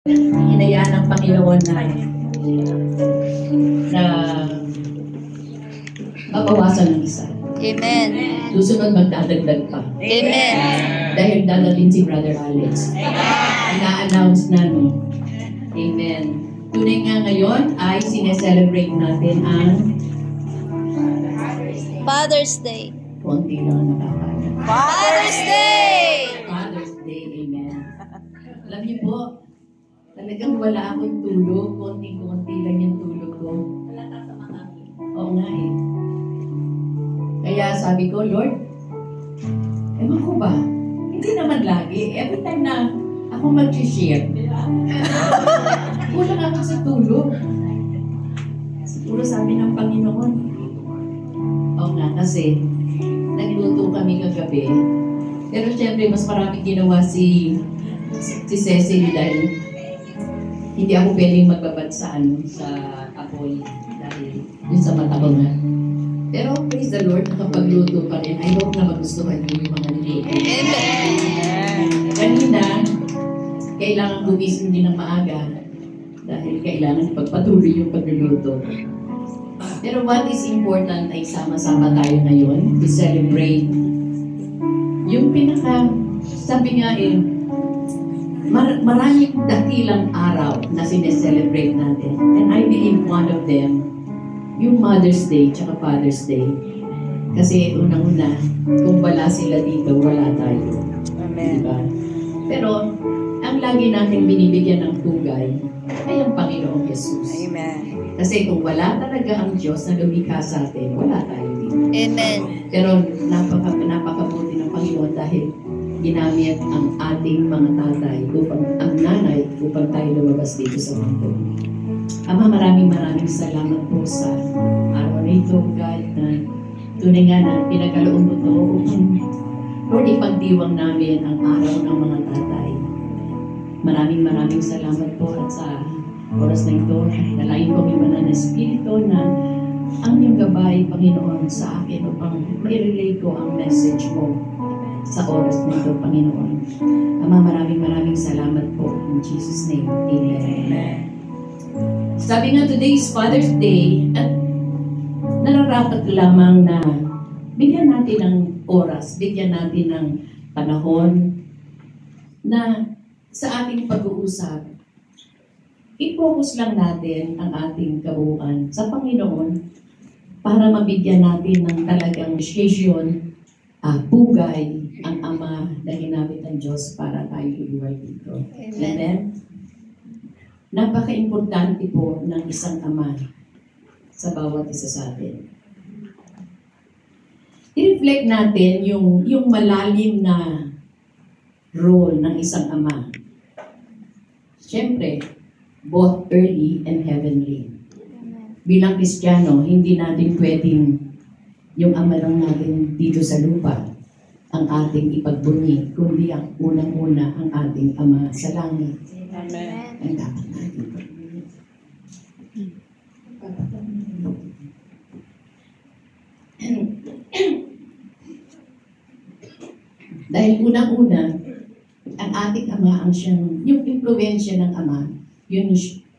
Hinayaan ng Panginoon na mabawasan ng isa. Amen. Susunod magdadagdag pa. Amen. Dahil dadating si Brother Alex. Ina-announce na, no? Amen. Tunay nga ngayon ay sineselebrate natin ang Father's Day. konti lang nakakaya. Father's Day! Father's Day, amen. Alam niyo po, talagang wala akong tulog. Konti-konti lang yung tulog ko. Oo nga eh. Kaya sabi ko, Lord, ewan ko ba? Hindi naman lagi. Every time na ako mag-share, kulang ako sa tulog. Siguro sabi ng Panginoon. Oo nga, kasi nagluto kami kagabi. Pero syempre, mas maraming ginawa si Cecily dahil hindi ako pwedeng magbabad sa apoy dahil yun sa mata ko nga. Pero praise the Lord, nakapagluto pa rin. I hope na magustuhan niyo yung mga niluto. Kanina, kailangan gumising din ng maaga dahil kailangan ipagpatuloy yung pagluluto. Pero what is important ay sama-sama tayo ngayon to celebrate yung sabi nga eh, maraming dakilang araw na sineselebrate natin. And I believe one of them, yung Mother's Day tsaka Father's Day. Kasi unang-una, kung wala sila dito, wala tayo. Amen. Diba? Pero, ang lagi natin binibigyan ng pugay ay ang Panginoong Jesus. Amen. Kasi kung wala talaga ang Diyos na lumikha sa atin, wala tayo dito. Amen. Pero napakabuti ng Panginoon dahil ginamit ang ating mga tatay ang nanay upang tayo lumabas dito sa mundo. Ama, maraming salamat po sa araw na ito, God, na tunay nga na pinagkaloob mo ito upang Lord, ipagdiwang namin ang araw ng mga tatay. Maraming salamat po at sa oras na ito, nalain ko may banal na Espiritu na ang iyong gabay, Panginoon, sa akin upang i-relay ko ang message mo sa oras na ito, Panginoon. Ama, maraming salamat po. In Jesus' name, Amen. Sabi nga, today is Father's Day at nararapat lamang na bigyan natin ng oras, bigyan natin ng panahon na sa ating pag-uusap, i-focus lang natin ang ating kabuuan sa Panginoon para mabigyan natin ng talagang vision, pugay, ang Ama na ginamit ng Diyos para tayo iluway dito. Amen? Napaka-importante po ng isang Ama sa bawat isa sa atin. I-reflect natin yung malalim na role ng isang Ama. Siyempre, both earthly and heavenly. Bilang Kristiyano, hindi natin pwedeng yung Ama lang natin dito sa lupa ang ating ipagbunyi, kundi ang unang-una ang ating Ama sa langit. Amen. Ang dapat natin. Dahil unang-una, ang ating Ama ang yung impluwensya ng Ama,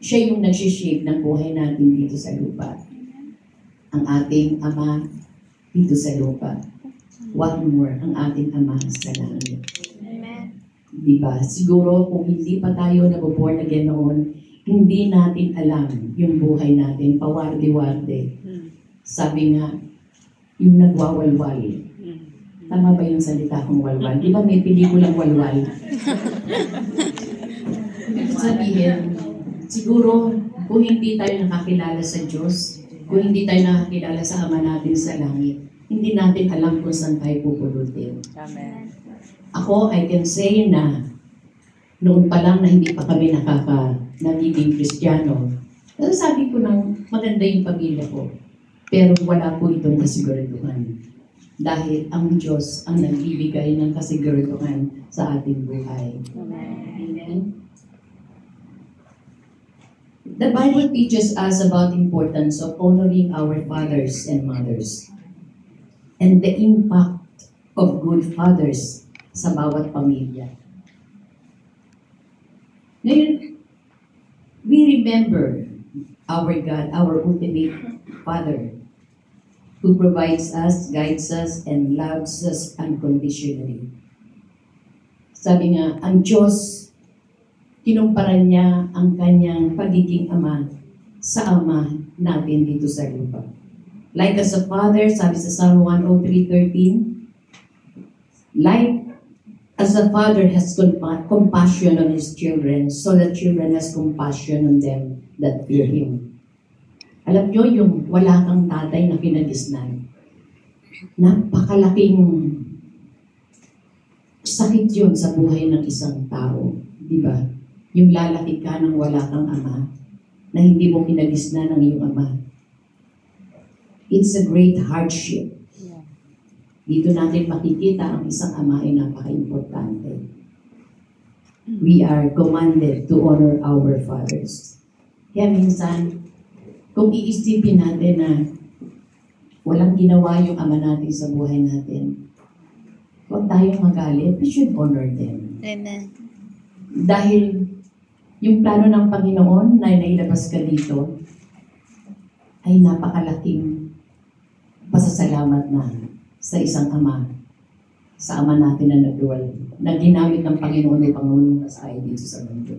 siya yung nag-shape ng buhay natin dito sa lupa. Ang ating Ama dito sa lupa. What more, ang ating Ama sa langit. Amen. Diba? Siguro kung hindi pa tayo nabuborn again noon, hindi natin alam yung buhay natin, pawarde-warde. Sabi nga, yung nagwawalwal. Tama ba yung salita kong walwal? Di ba may pelikulang walwal? Sabihin, siguro kung hindi tayo nakakilala sa Diyos, kung hindi tayo nakakilala sa Ama natin sa langit, hindi natin alam kung saan tayo pupulutin. Amen. Ako, I can say na noon pa lang na hindi pa kami nagiging Kristiyano, pero sabi ko nang maganda yung pamilya ko. Pero wala po itong kasiguraduhan. Dahil ang Diyos ang nagbibigay ng kasiguraduhan sa ating buhay. Amen. The Bible teaches us about the importance of honoring our fathers and mothers and the impact of good fathers sa bawat pamilya. Ngayon, we remember our God, our ultimate Father, who provides us, guides us, and loves us unconditionally. Sabi nga, ang Diyos, kinumpara niya ang kanyang pagiging ama sa ama natin dito sa lupa. Like as a father, sabi sa Psalm 103:13, like as a father has compassion on his children, so the children has compassion on them that fear him. Alam nyo, yung wala kang tatay na kinagisnan, napakalaking sakit yun sa buhay ng isang tao. Di ba? Yung lalaki ka ng wala kang ama, na hindi mo kinagisnan ng iyong ama. It's a great hardship. Dito natin makikita ang isang ama ay napaka-importante. We are commanded to honor our fathers. Kaya minsan, kung iisipin natin na walang ginawa yung ama natin sa buhay natin, huwag tayong magalit, we should honor them. Amen. Dahil yung plano ng Panginoon na nailabas ka dito ay napakalaking pasasalamat na sa isang ama, sa ama natin na nagduwal, na ginamit ng Panginoon ay Panginoon sa ay dito sa mundo.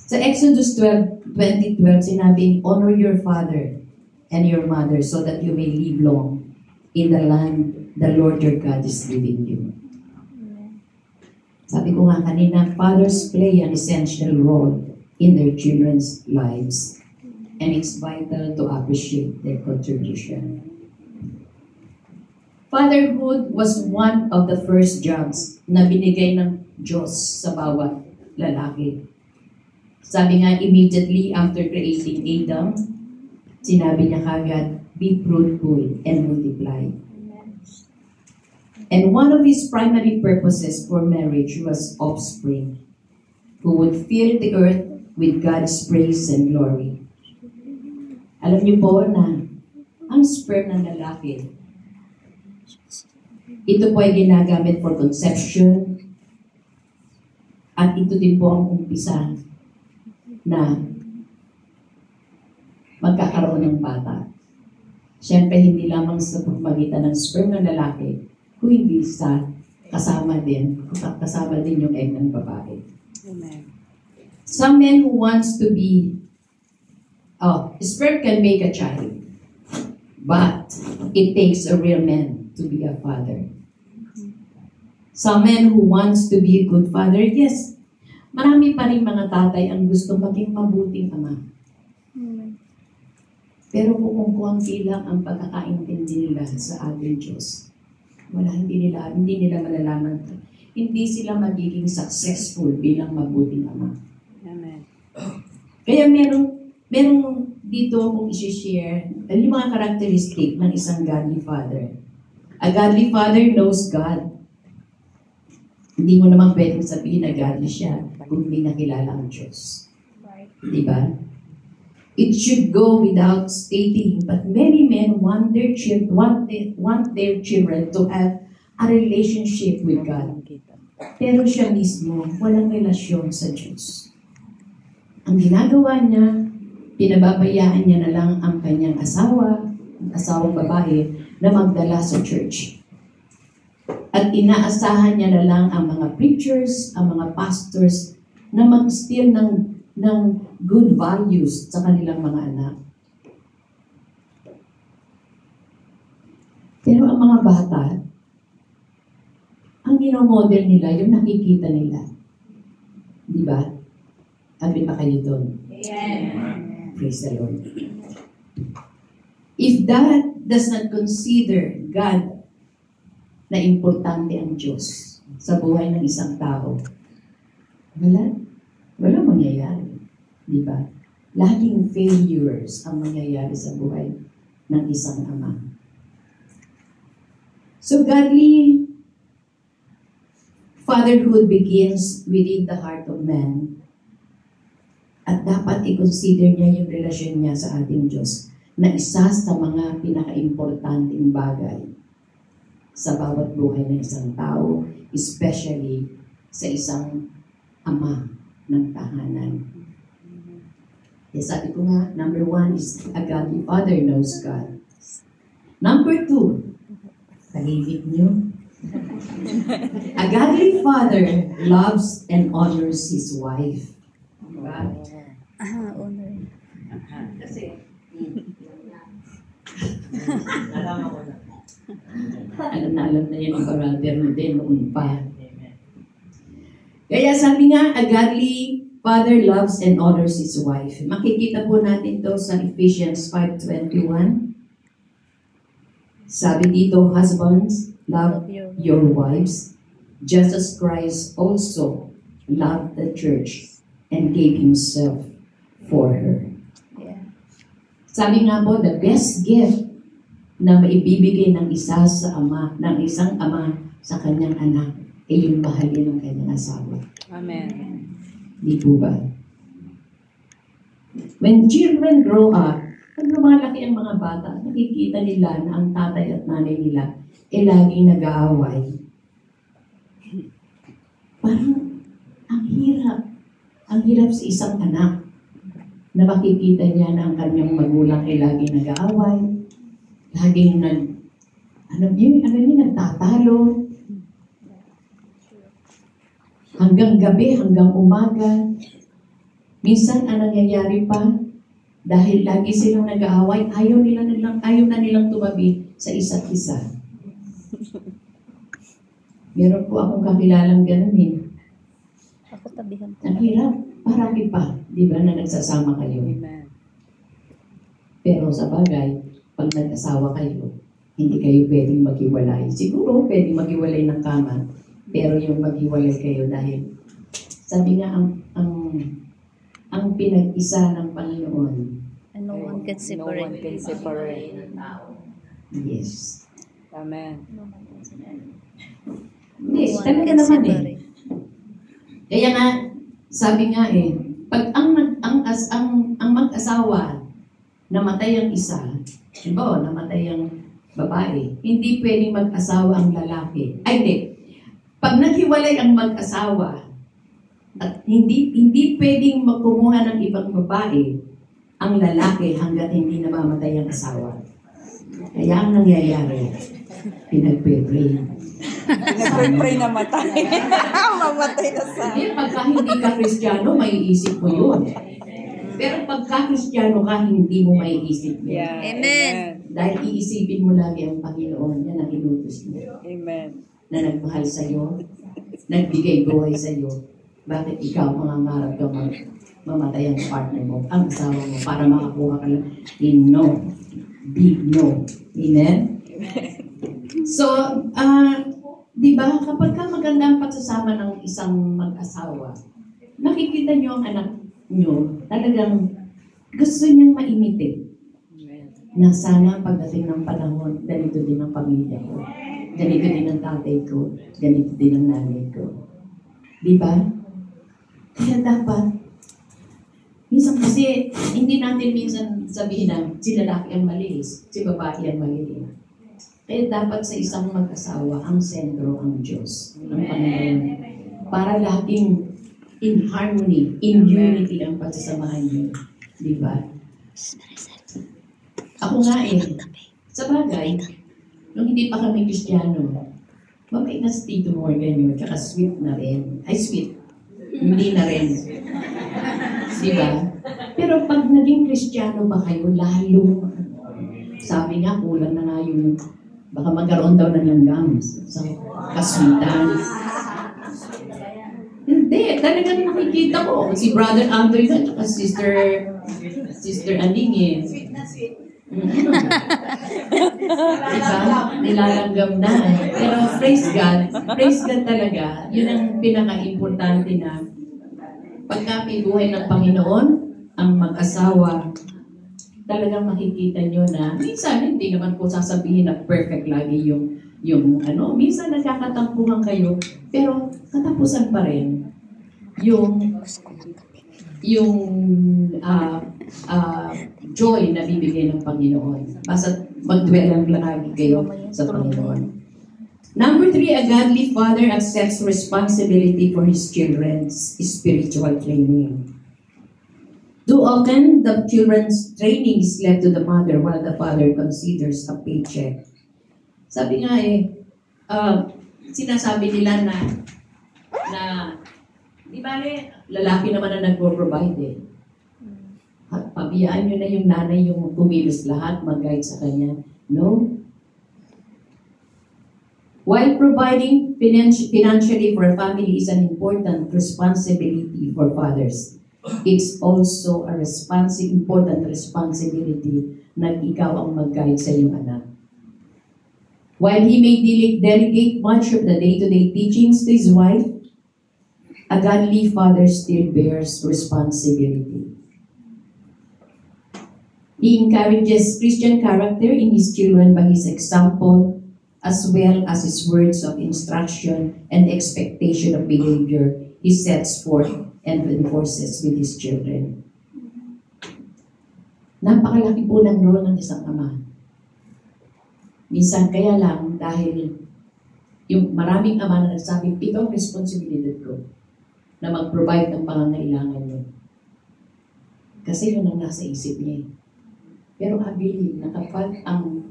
Sa Exodus 20:12, sinabi, honor your father and your mother so that you may live long in the land the Lord your God is giving you. Sabi ko nga kanina, fathers play an essential role in their children's lives. And it's vital to appreciate their contribution. Fatherhood was one of the first jobs na binigay ng Diyos sa bawat lalaki. Sabi nga, immediately after creating Adam, sinabi niya kagad, be fruitful and multiply. And one of his primary purposes for marriage was offspring, who would fill the earth with God's praise and glory. Alam niyo po na ang sperm ng lalaki, ito po ay ginagamit for conception at ito din po ang umpisa na magkakaroon ng bata. Siyempre, hindi lamang sa pagmagitan ng sperm ng lalaki, kung hindi sa kasama din yung egg ng babae. Amen. Some men who wants to be sperm can make a child, but it takes a real man to be a father. Some men who wants to be a good father, yes, marami pa rin mga tatay ang gusto maging mabuting ama. Pero kung konti lang ang pagkakaintindi nila sa ating Diyos, hindi nila malalaman. Hindi sila magiging successful bilang mabuting ama. Amen. Kaya merong dito akong isi-share yung mga characteristic ng isang godly father. A godly father knows God. Hindi mo naman pwedeng sabihin na godly siya kung hindi nakilala ang Diyos. Diba? It should go without stating, but many men want their children to have a relationship with God. Pero siya mismo, walang relasyon sa Diyos. Ang ginagawa niya, pinababayaan niya na lang ang kanyang asawang babae na magdala sa church. At inaasahan niya na lang ang mga preachers, ang mga pastors na mag-instill ng good values sa kanilang mga anak. Pero ang mga bata, ang ginomodel nila, yung nakikita nila. Di ba? Agree pa kayo doon? Amen. Praise the Lord. If that does not consider God na importante ang Diyos sa buhay ng isang tao, wala mangyayari. Di ba? Laging failures ang mangyayari sa buhay ng isang ama. So godly fatherhood begins within the heart of man. At dapat i-consider niya yung relasyon niya sa ating Diyos na isa sa mga pinaka-importanting bagay sa bawat buhay ng isang tao, especially sa isang ama ng tahanan. Kaya sabi ko nga, number 1 is a godly father knows God. Number 2, tahimik nyo. A godly father loves and honors his wife. Diba? Honor. Alam na yan ang brother mo din noon pa. Kaya sabi nga, a godly father loves and honors his wife. Makikita po natin to sa Ephesians 5:21. Sabi dito, husbands, love your wives, just as Christ also loved the church and gave himself for her. Yeah. Sabi nga po, the best gift na maibibigay ng isang ama sa kanyang anak ay yung mahalin ng kanyang asawa. Amen. Di po ba? When children grow up, pag lumalaki ang mga bata, nakikita nila na ang tatay at nanay nila ay laging nag-aaway. Parang ang hirap. Ang hirap sa isang anak na makikita niya na ang kanyang magulang ay laging nag-aaway, laging nagtatalo, hanggang gabi, hanggang umaga. Minsan, ang nangyayari pa, dahil lagi silang nag-aaway, ayaw na nilang tumabi sa isa't isa. Meron po akong kakilalang ganun eh. Ako tabihan ko. Ang hirap, parang pa, di ba, na nagsasama kayo. Amen. Pero sa bagay, pag nag-asawa kayo, hindi kayo pwedeng maghiwalay. Siguro pwedeng maghiwalay ng kama, pero yung maghiwalay kayo dahil, sabi nga, ang pinag-isa ng Panginoon. And no one can separate. No one can separate. Yes. Amen. Hindi, No one talaga can naman eh. separate. Kaya nga, sabi nga eh, pag ang mag-asawa, namatay ang isa, diba, namatay ang babae, hindi pwedeng mag-asawa ang lalaki. Ay, hindi. Pag naghiwalay ang mag-asawa, at hindi pwedeng magkumuha ng ibang babae ang lalaki hanggat hindi namamatay ang asawa. Kaya ang nangyayari, pinagpe-pray. Nagpray na matay. Mamatay na sa... Hindi, pagka hindi ka Kristiyano, maiisip mo yun. Pero pagka Kristiyano ka, hindi mo maiisip yun. Yeah. Amen. Dahil iisipin mo lagi ang Panginoon niya na inutos mo. Amen. Na nagmahal sa'yo, nagbigay buhay sa'yo. Bakit ikaw mangangarap ka mamatay ang partner mo, ang asawa mo, para makakuha ka lang? No. Big no. Amen? So, di ba, kapag ka maganda ang pagsasama ng isang mag-asawa, nakikita nyo ang anak nyo, talagang gusto niyang maimitin. Na sana pagdating ng panahon, ganito din ang pamilya ko. Ganito din ang tatay ko. Ganito din ang nanay ko. Di ba? Kaya dapat, minsan kasi, hindi natin minsan sabihin na si lalaki ang mali, si babae ang mali. Kaya dapat sa isang mag-asawa, ang sentro ang Diyos, ang Panginoon. Para laging in harmony, in unity ang pagsasamahan niyo. Di ba? Ako nga eh, sa bagay, nung hindi pa kami Kristiyano, mabait na si Tito Morgan yun, tsaka sweet na rin. Ay, sweet. Hindi na rin. Di ba? Pero pag naging Kristiyano ba kayo, lalo, sabi nga, kulang na nga yung, baka magkaroon daw ng langgam sa kaswitan. Hindi, talagang nakikita ko. Si Brother Andrew at saka Sister Aning eh. Sweet na sweet. Diba? Nilalanggam na. Pero praise God talaga. Yun ang pinaka-importante na pagka may buhay ng Panginoon, ang mag-asawa, talagang makikita nyo na, minsan hindi naman po sasabihin na perfect lagi yung minsan nagkakatampuhan kayo, pero katapusan pa rin yung joy na bibigay ng Panginoon. Basta magdwelang lagi kayo sa Panginoon. Number 3, a godly father accepts responsibility for his children's spiritual training. Too often, the children's training is left to the mother while the father considers a paycheck. Sabi nga sinasabi nila na di bale, lalaki naman na nagpo-provide eh. Pabiyaan nyo na yung nanay yung kumilos lahat, mag-guide sa kanya. No. While providing financially for a family is an important responsibility for fathers, it's also a important responsibility na ikaw ang mag-guide sa iyong anak. While he may delegate much of the day-to-day teachings to his wife, a godly father still bears responsibility. He encourages Christian character in his children by his example, as well as his words of instruction and expectation of behavior he sets forth and enforces with his children. Napakalaki po ng role ng isang ama. Minsan kaya lang dahil yung maraming ama na nagsabing, ito ang responsibilidad ko na mag-provide ng pangangailangan niyo. Kasi yun ang nasa isip niya. Pero I believe na kapag ang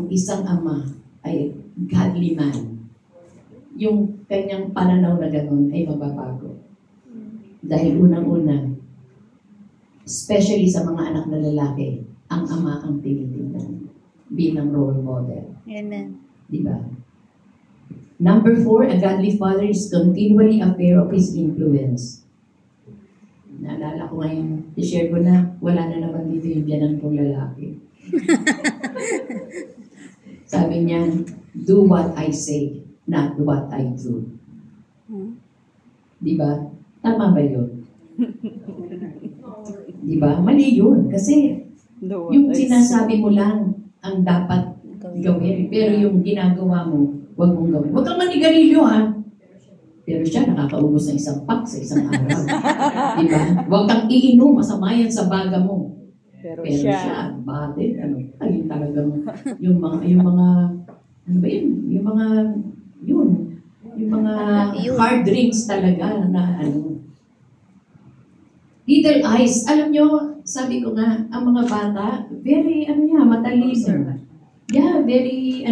isang ama ay godly man, yung kanyang pananaw na gano'n ay mababago. Dahil unang-una, especially sa mga anak na lalaki, ang ama ang tinitingnan bilang role model. Amen. Diba? Number 4, a godly father is continually aware of his influence. Naalala ko ngayon, i-share ko na, wala na naman dito yung biyanan kong lalaki. Sabi niya, do what I say, not what I do. Diba? Tama ba yun? Diba? Mali yun. Kasi yung sinasabi mo lang ang dapat gawin. Pero yung ginagawa mo, huwag mong gawin. Huwag kang manigarilyo ha. Pero siya nakakaubos ng isang pack sa isang araw. Diba? Huwag kang iinom, masama yan sa baga mo. Pero siya, bakit? Ayun talagang, yung mga, ano ba yun? Yung mga hard drinks talaga na little eyes. Alam nyo, sabi ko nga, ang mga bata, very, matalino. Yeah, very,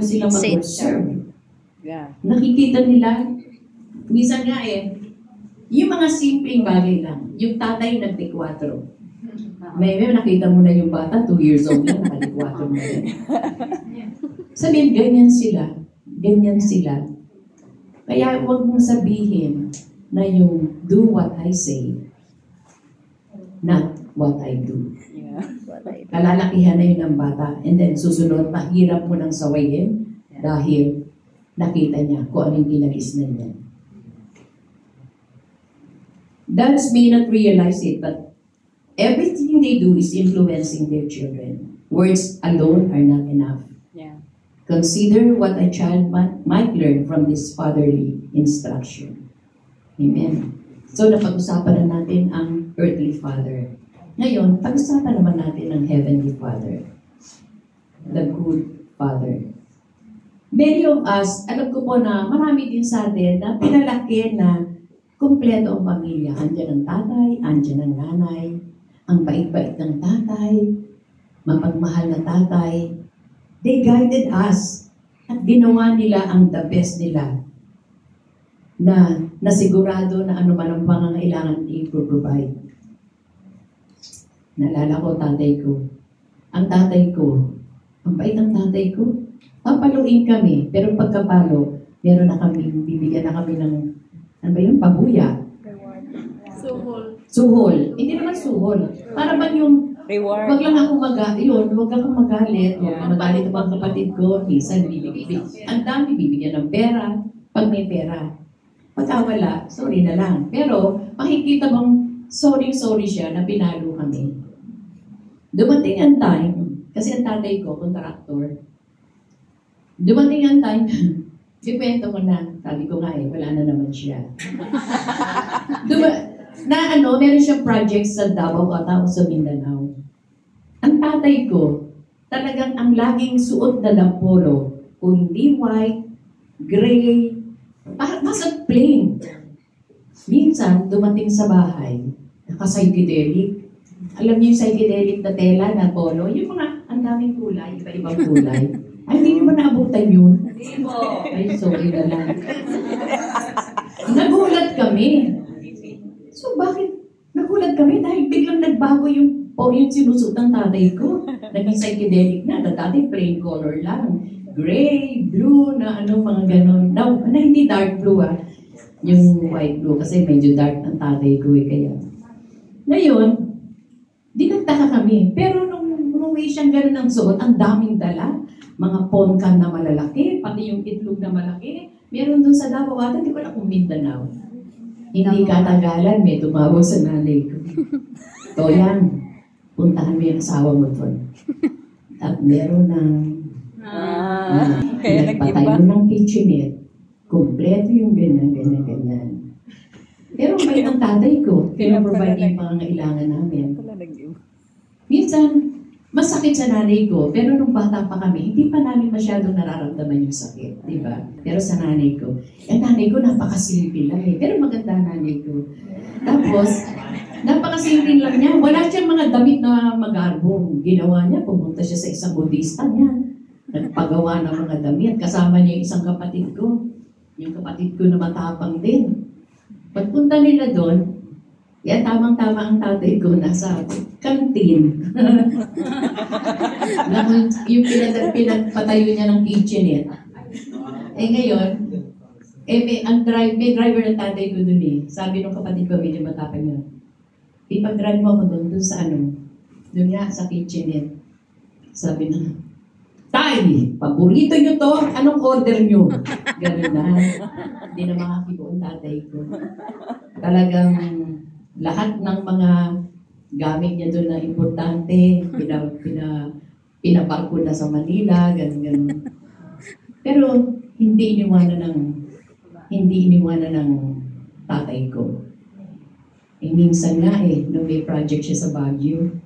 silang mag-observe. Yeah. Nakikita nila, minsan nga yung mga simpleng bagay lang. Yung tatay nagti-4. May nakita mo na yung bata, 2 years old lang, nagti-4 na rin. Sabihin, ganyan sila. Ganyan sila. Kaya huwag mong sabihin na yung do what I say, not what I do. Yeah. Kalalakihan na yun ng bata. And then susunod, mahirap mo nang sawayin dahil nakita niya kung anong ginalisnan niya. Dads may not realize it, but everything they do is influencing their children. Words alone are not enough. Yeah. Consider what a child might learn from this fatherly instruction. Amen. So, napag-usapan na natin ang earthly father. Ngayon, pag-usapan naman natin ang heavenly father. The good father. Many of us, alam ko po na marami din sa atin na pinalaki na kumpleto ang pamilya. Andiyan ang tatay, andiyan ang nanay, ang bait-bait ng tatay, mapagmahal na tatay. They guided us at ginawa nila ang the best nila na nasigurado na ano man ang pangangailangan i-provide. Naalala ko tatay ko. Ang tatay ko, ang bait ng tatay ko, papaluin kami, pero pagkapalo, meron na kami, bibigyan na kami ng, ano ba yun, pabuya. Suhol. Hindi naman suhol. Para bang yung, Reward. wag lang akong wag akong magalit. Yeah. Magalit ang mga kapatid ko, minsan bibigyan. Ang dami bibigyan ng pera, pag may pera. Pagka wala, sorry na lang. Pero, makikita mong sorry siya na pinalo kami. Dumating ang time, kasi ang tatay ko, kontraktor, dumating ang time, ikwento ko na, sabi ko nga wala na naman siya. Meron siyang project sa Davao Cata o sa Mindanao. Ang tatay ko, talagang ang laging suot na polo, kung hindi white, gray, parang basta plain. Minsan, dumating sa bahay, naka-psychedelic. Alam niyo yung psychedelic na tela na polo? Yung mga ang daming kulay, iba-ibang kulay. Ay, hindi niyo ba naabutan yun? Ay, sorry na lang. Nagulat kami. So, bakit nagulat kami? Dahil biglang nagbago yung sinusuot ng tatay ko. Naging psychedelic na. Dati plain color lang. Gray, blue, na mga ganon. Na hindi dark blue yung white blue kasi medyo dark ang tatay ko kaya. Ngayon, di nagtaka kami. Pero nung umuwi siyang gano'n ng suot, ang daming dala. Mga ponkan na malalaki, pati yung itlog na malaki. Meron dun sa Davao ata, di ko na kung Mindanao. Hindi katagalan, may tumawag sa nanay ko. Toyan, puntahan mo yung asawa mo doon. At meron ng Kaya nagpatay mo ng kitchenette. Kompleto yung ganyan. Pero may ang tatay ko, pinaprovide niya yung pangangailangan namin. Minsan, masakit sa nanay ko, pero nung bata pa kami, hindi pa namin masyadong nararamdaman yung sakit, di ba? Pero sa nanay ko, nanay ko napakasimple lang pero maganda nanay ko. Tapos, napakasimple lang niya. Wala siyang mga damit na magarbong. Ginawa niya, pumunta siya sa isang budista niya. Nagpagawa ng mga damit. Kasama niya yung isang kapatid ko. Yung kapatid ko na matapang din. Pagpunta nila doon, tamang-tama ang tatay ko nasa kantin. Yung pinagpatayo niya ng kitchenette. Ngayon, may driver ng tatay ko dun Sabi ng kapatid ko, medyo matapang yun. Ipag-drive mo ako dun sa dun nga sa kitchenette. Sabi na, Tay, paborito nyo to, anong order nyo? Ganun na. Hindi na makakibo ang tatay ko. Talagang lahat ng mga gamit niya doon na importante, pinaparko na sa Manila, ganun. Pero hindi iniwanan ng tatay ko. Minsan nga nung may project siya sa Baguio,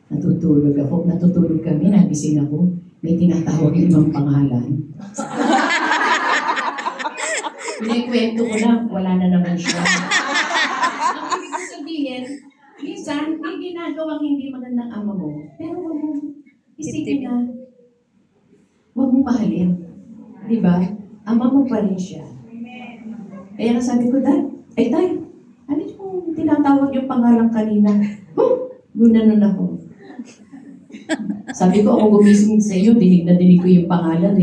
natutulog kami, nagising ako, may tinatawag yung ibang pangalan. Pinakwento ko na, wala na naman siya. Ang ibig sabihin, minsan, may ginagawang hindi magandang ama mo, pero huwag mong isipin na, huwag mong mahalin. Diba? Ama mo pa rin siya. Kaya nasabi ko, Dad, Tay, ano yung tinatawag yung pangalan kanina? Gunanon ako. Sabi ko, ako gumising sa iyo, dinig na dinig ko yung pangalan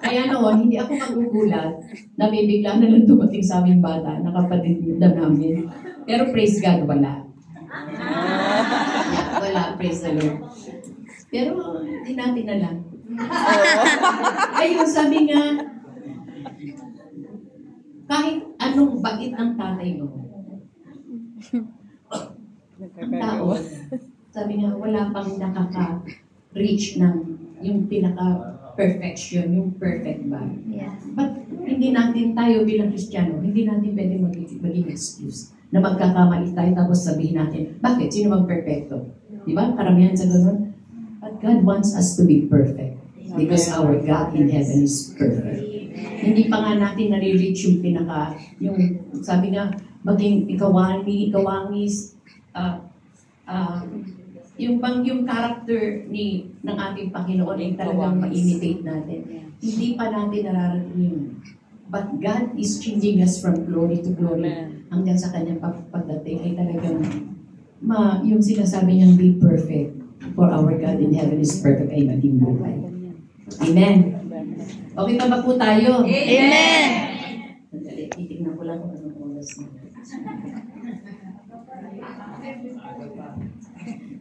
Kaya noon, hindi ako magugulat na may bigla na lang dumating sa aming bata na kapatid na namin. Pero praise God, wala. Wala, praise the Lord. Pero hindi natin alam. Ayun, sabi nga, kahit anong bait ang tatay mo, ang tao, sabi nga, wala pang nakaka-reach ng yung pinaka-perfection, yung perfect ba. Yeah. But hindi natin tayo bilang Kristiyano, hindi natin pwede maging excuse na magkakamali tayo tapos sabihin natin, bakit? Sino bang perfecto? Di ba? Karamihan sa ganun. But God wants us to be perfect because our God in heaven is perfect. Hindi pa nga natin nare-reach yung yung sabi nga, maging ikawangis, yung character ng ating Panginoon ay talagang ma-imitate natin. Hindi pa natin nararating. But God is changing us from glory to glory hanggang sa kanyang pagdating ay talagang yung sinasabi niyang be perfect for our God in heaven is perfect ay maging buhay. Amen. Okay pa ba po tayo? Amen! Sandali, titignan ko lang kung anong oras na.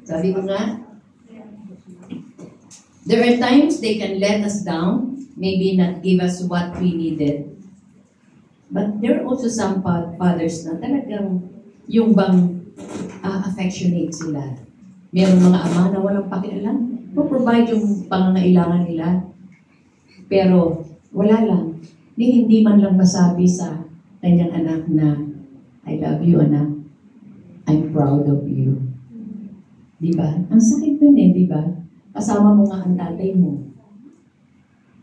Sabi ko nga, there are times they can let us down, maybe not give us what we needed. But there are also some fathers na talagang yung bang affectionate sila. Merong mga ama na walang pakialam. Provide yung pangangailangan nila. Pero wala lang. Hindi man lang masabi sa kanyang anak na, I love you, anak. I'm proud of you. Di ba? Ang sakit nun eh, di ba? Kasama mo nga ang tatay mo.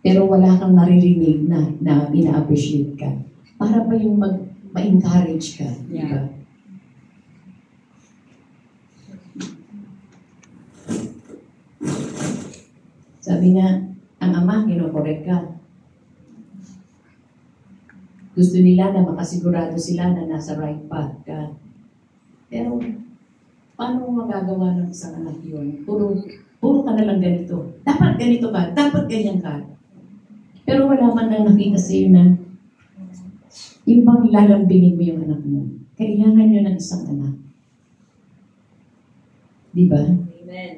Pero wala kang naririnig na ina-appreciate ka. Para ba yung ma-encourage ka, di ba? Sabi nga, ang ama, kinokorek ka. Gusto nila na makasigurado sila na nasa right path ka. Pero, paano mo magagawa ng isang anak yun? Puro ka na lang ganito. Dapat ganito ka. Dapat ganyan ka. Pero wala man lang nakita sa iyo na yung bang lalambingin mo yung anak mo. Kailangan nyo ng isang anak. Di ba? Amen.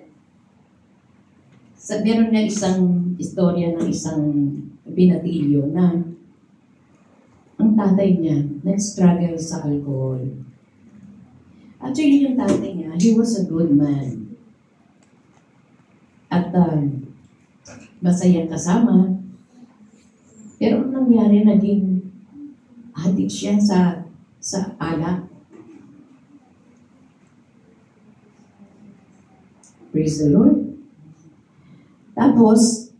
Meron na isang istorya ng isang binatilyo na ang tatay niya nag-struggle sa alcohol. Actually, yung tatay niya, he was a good man. At masayang kasama. Pero ang nangyari, naging addict siya sa alak. Praise the Lord. Tapos,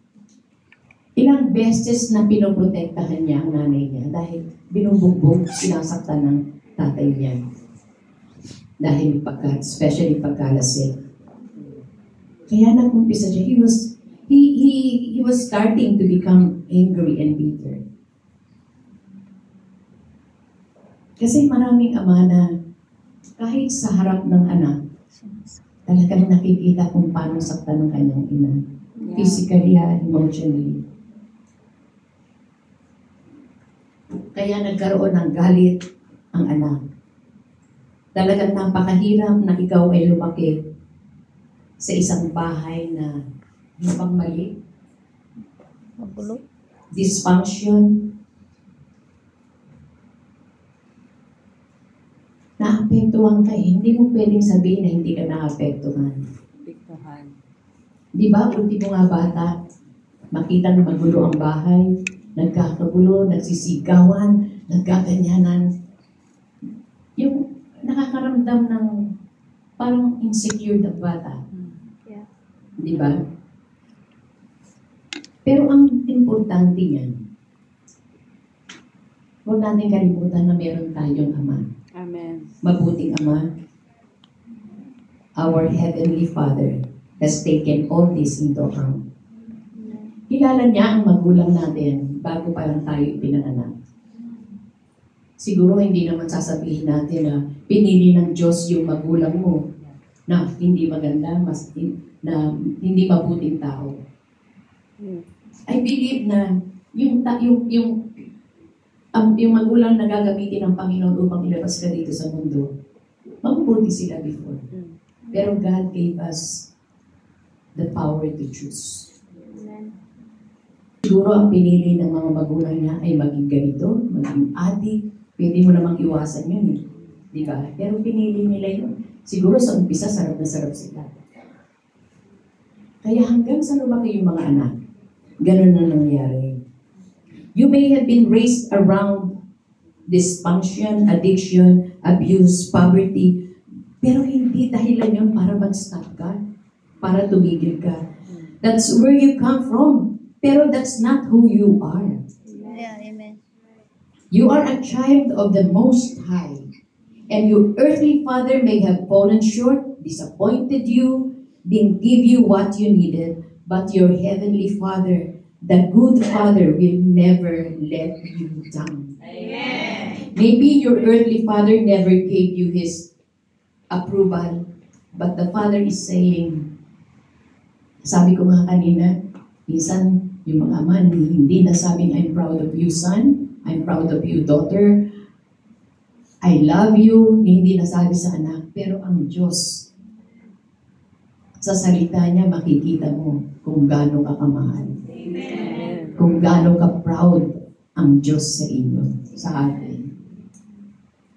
ilang beses na pinoprotektahan niya ang nanay niya dahil binubugbog, sinasaktan ng tatay niya. Dahil especially pagkalasing. Kaya nag-umpisa siya. He was starting to become angry and bitter. Kasi maraming ama na kahit sa harap ng anak, talagang nakikita kung paano saktan ng kanyang ina. Physically, emotionally. Kaya nagkaroon ng galit ang anak. Talagang napakahirap na ikaw ay lumaki sa isang bahay na hindi mali, Magulo. dysfunction, naapektuhan ka eh. Hindi mo pwedeng sabihin na hindi ka naapektuhan. Piktuhan. Di ba, ultimo nga bata, makita na magulo ang bahay, nagkakagulo, nagsisigawan, nagkaganyanan. Yung nakakaramdam ng parang insecure na bata. Yeah. Di ba? Pero ang importante niyan, huwag natin kalimutan na meron tayong ama. Amen. Mabuting ama. Our Heavenly Father has taken all this into account. Kilala niya ang magulang natin bago pa lang tayo ipinanganak. Siguro hindi naman sasabihin natin na pinili ng Diyos yung magulang mo na hindi maganda, na hindi mabuting tao. I believe na yung magulang na gagamitin ng Panginoon upang ilabas ka dito sa mundo, mabubuti sila before. Pero God gave us the power to choose. Siguro ang pinili ng mga magulang niya ay maging ganito, maging addict. Pwede mo namang iwasan yun eh. Di ba? Pero pinili nila yun. Siguro sa umpisa, sarap na sarap sila. Kaya hanggang sa lumaki yung mga anak, ganun na nangyari. You may have been raised around dysfunction, addiction, abuse, poverty, pero hindi dahilan yun para mag-stop ka, para tumigil ka. That's where you come from. Pero that's not who you are. Yeah, amen. You are a child of the Most High. And your earthly father may have fallen short, disappointed you, didn't give you what you needed, but your heavenly Father, the good Father, will never let you down. Amen. Maybe your earthly father never gave you his approval, but the Father is saying, sabi ko nga kanina, minsan yung mga ama hindi nasabing, I'm proud of you, son. I'm proud of you, daughter. I love you. Hindi nasabi sa anak. Pero ang Diyos, sa salita niya, makikita mo kung gaano ka kamahal. Amen. Kung gaano ka proud ang Diyos sa inyo, sa atin.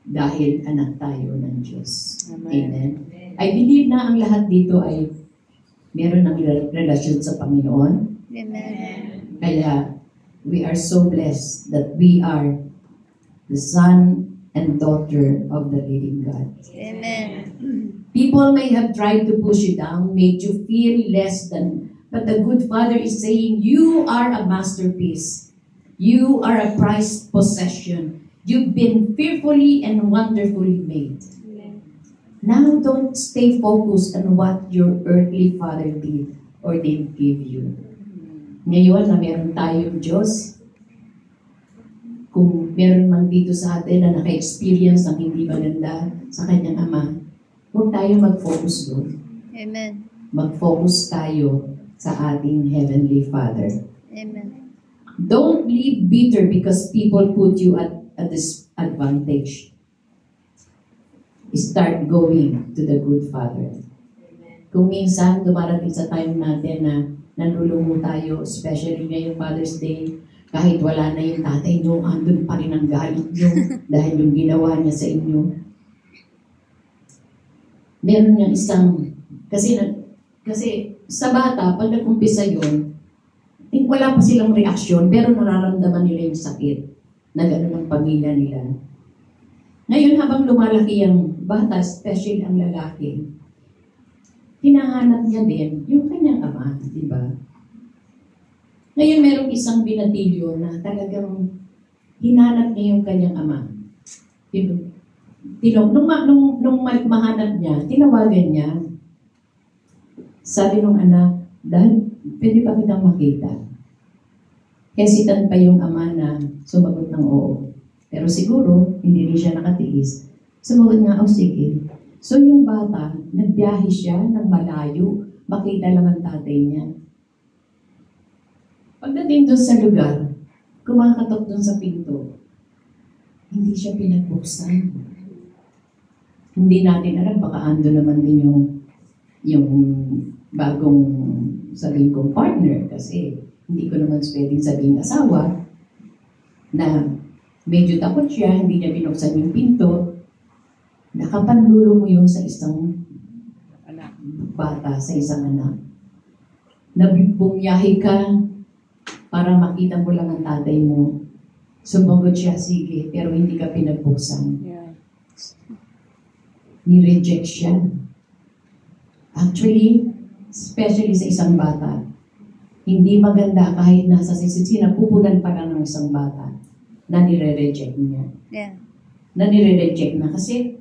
Dahil anak tayo ng Diyos. Amen. Amen. I believe na ang lahat dito ay meron ng relasyon sa Panginoon. Amen. Kaya, we are so blessed that we are the son and daughter of the living God. Amen. People may have tried to push you down, made you feel less than, but the good Father is saying, you are a masterpiece. You are a prized possession. You've been fearfully and wonderfully made. Now don't stay focused on what your earthly father did or didn't give you. Ngayon na meron tayong Diyos, kung meron man dito sa atin na naka-experience ng hindi maganda sa kanyang Ama, huwag tayo mag-focus doon. Amen. Mag-focus tayo sa ating Heavenly Father. Amen. Don't live bitter because people put you at a disadvantage. Start going to the good Father. Kung minsan dumarating sa time natin na nanlulungo tayo, especially ngayong Father's Day, kahit wala na yung tatay nyo, andun pa rin ang galit nyo dahil yung ginawa niya sa inyo. Meron niyang isang, kasi sa bata, pag nag-umpisa yun, wala pa silang reaksyon, pero nararamdaman nila yung sakit na gano'n ang pamilya nila. Ngayon, habang lumalaki ang bata, especially ang lalaki, hinahanap niya din yung kanyang ama, di ba? Ngayon, merong isang binatilyo na talagang hinanap niya yung kanyang ama. Nung mahanap niya, tinawagan niya. Sabi nung anak, dahil pwede ba kitang makita? Hesitant pa yung ama na sumagot ng oo. Pero siguro, hindi rin siya nakatiis. Sumagot nga, oh sige. So yung bata, nagbiyahe siya ng malayo, makita lang ang tatay niya. Pagdating doon sa lugar, kumakatok doon sa pinto, hindi siya pinagbuksan. Hindi natin alam, baka ando naman din yung bagong sabihin kong partner kasi hindi ko naman pwedeng sabihin asawa na medyo takot siya, hindi niya binuksan yung pinto. Nakapanlulo mo yun sa isang bata, sa isang anak. Bumiyahe ka para makita mo lang ang tatay mo. Sumagot siya, sige, pero hindi ka pinagbuksan. Yeah. Ni-reject siya. Actually, especially sa isang bata, hindi maganda kahit nasa sinapupunan pa lang ng isang bata na nire-reject niya. Yeah. Na nire-reject na kasi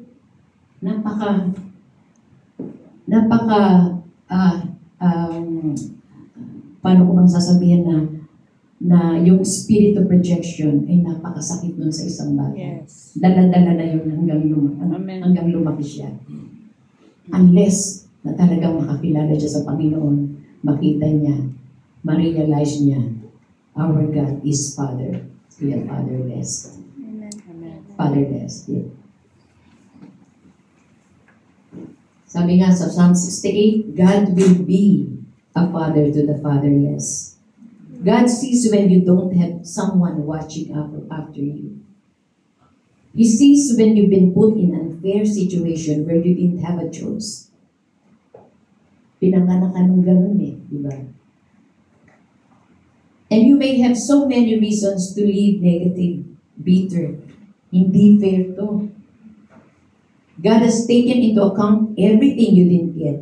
paano ko bang sasabihin na yung spirit of rejection ay napakasakit nun sa isang bata. Yes. Dala-dala na yun Amen. hanggang lumaki siya. Unless na talagang makakilala siya sa Panginoon, makita niya, ma-realize niya, our God is Father. We are fatherless. Amen. Amen. Fatherless. Yeah. Sabi nga sa Psalm 68, God will be a father to the fatherless. God sees when you don't have someone watching after you. He sees when you've been put in an unfair situation where you didn't have a choice. Pinanganak ka nung ganun eh, di ba? And you may have so many reasons to live negative, bitter. Hindi fair to. God has taken into account everything you didn't get.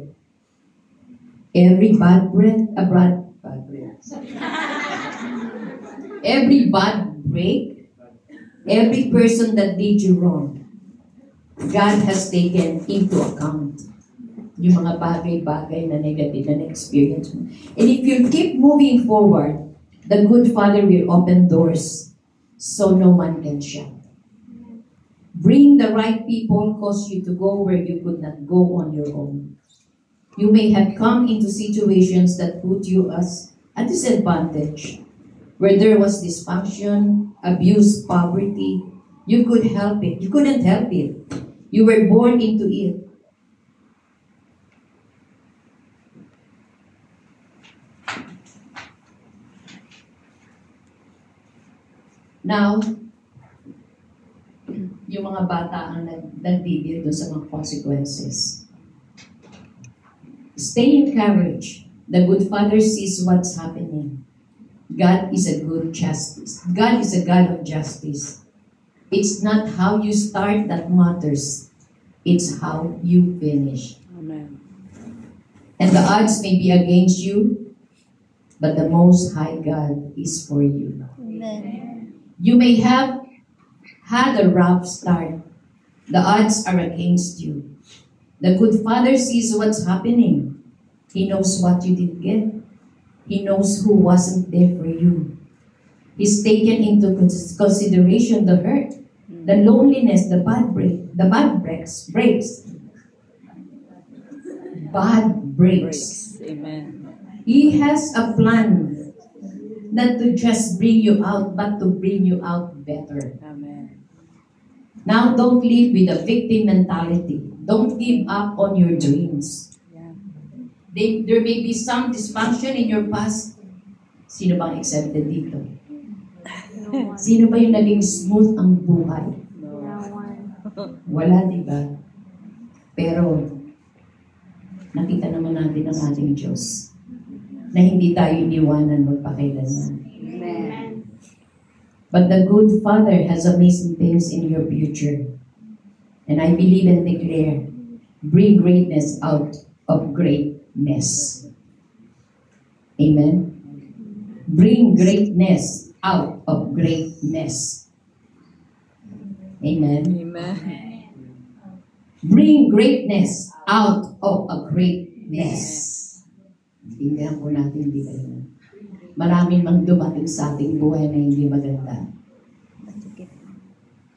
Every bad breath, every bad break, every person that did you wrong, God has taken into account yung mga bagay-bagay na negative na experience mo. And if you keep moving forward, the good Father will open doors so no one can shut. Bring the right people cause you to go where you could not go on your own. You may have come into situations that put you as a disadvantage, where there was dysfunction, abuse, poverty. You could help it. You couldn't help it. You were born into it. Now, yung mga bata ang nagdidil doon sa mga consequences. Stay encouraged. The good Father sees what's happening. God is a good justice. God is a God of justice. It's not how you start that matters. It's how you finish. Amen. And the odds may be against you, but the Most High God is for you. Amen. You may have had a rough start. The odds are against you. The good Father sees what's happening. He knows what you did get. He knows who wasn't there for you. He's taken into consideration the hurt, the loneliness, the bad breaks. Amen. He has a plan not to just bring you out, but to bring you out better. Amen. Now, don't live with a victim mentality. Don't give up on your dreams. Yeah. There may be some dysfunction in your past. Sino bang accepted dito? Sino ba yung naging smooth ang buhay? Wala, di ba? Pero, nakita naman natin ang ating Diyos na hindi tayo iniwanan magpakailanman. Amen. But the good Father has amazing things in your future. And I believe and declare, bring greatness out of greatness. Amen? Bring greatness out of greatness. Amen? Amen. Bring greatness out of a greatness. Tingnan po natin, di ba yun? Maraming mang dumating sa ating buhay na hindi maganda.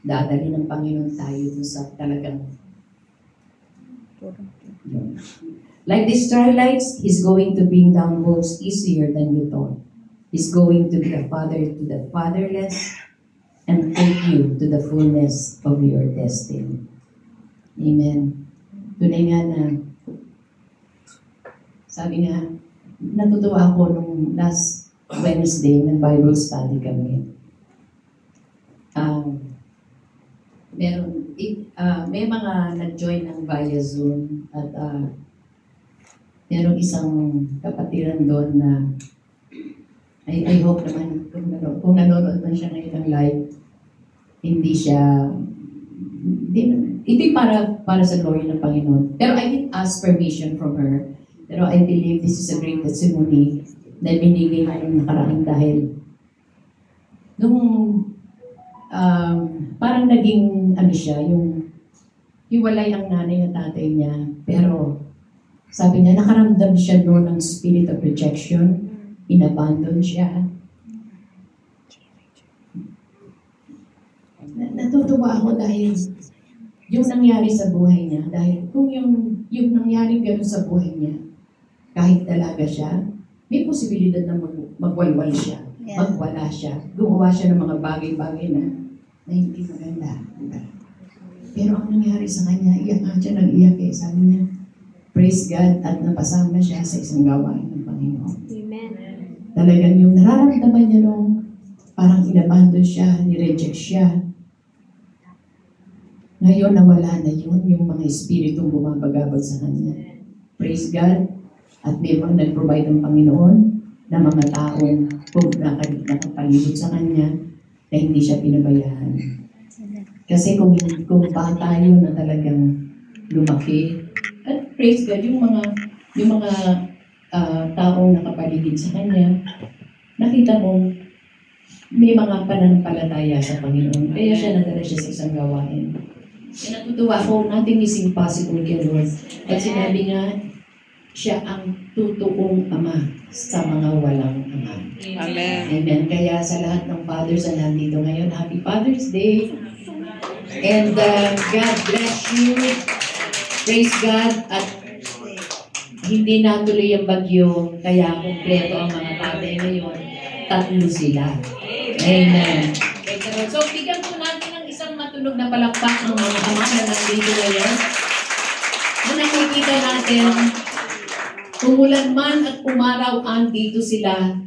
Dadali ng Panginoon tayo dun sa talagang yun. Like the Israelites, He's going to bring down walls easier than you thought. He's going to be a father to the fatherless and take you to the fullness of your destiny. Amen. Tunay nga na, sabi nga, natutuwa ako nung last Wednesday, nag-Bible study kami. May mga nag-join ng via Zoom at merong isang kapatiran doon na I hope naman kung nanonood man siya ngayon ng live, hindi para sa glory ng Panginoon. Pero I didn't ask permission from her. Pero I believe this is a great testimony na binigay niya ng nakaraan dahil nung parang naging siya, yung hiwalay ang nanay at tatay niya. Pero sabi niya, nakaramdam siya noon ng spirit of rejection. Inabandon siya. Natutuwa ako dahil yung nangyari sa buhay niya, dahil kung yung nangyari gano'n sa buhay niya, kahit dalaga siya, may posibilidad na magwalwal siya, magwala siya, gumawa siya ng mga bagay-bagay na hindi maganda. Pero ang nangyari sa kanya, iyak nga siya ng iyak eh. Sabi niya, praise God at napasama siya sa isang gawain ng Panginoon. Amen. Talagang yung nararamdaman niya nung parang inabandon siya, nireject siya. Ngayon, nawala na yun, yung mga espiritong bumabagabag sa kanya. Praise God. At may mga nag-provide ng Panginoon na mga taong nakapalibot sa kanya na hindi siya pinabayaan. Kasi kung bata yun na talagang lumaki, at praise God, yung mga taong nakapaligid sa kanya, nakita mo, may mga pananampalataya sa Panginoon. Kaya siya nadala siya sa isang gawain. Kaya natutuwa ako, nothing is impossible kay Lord. At sinabi nga, siya ang tutuong ama sa mga walang ama. Amen. Amen. Kaya sa lahat ng fathers na nandito ngayon, Happy Father's Day. And God bless you. Praise God. At hindi natuloy ang bagyo, kaya kumpleto ang mga tatay ngayon. 3 sila. Amen. So, bigyan po natin ng isang matunog na palakpak ng mga ama na nandito ngayon. Na nakikita natin, umulan man at umaraw, andito sila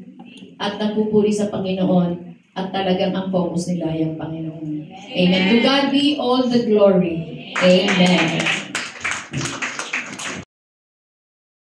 at nagpupuri sa Panginoon at talagang ang focus nila ay ang Panginoon. Amen. To God be all the glory. Amen.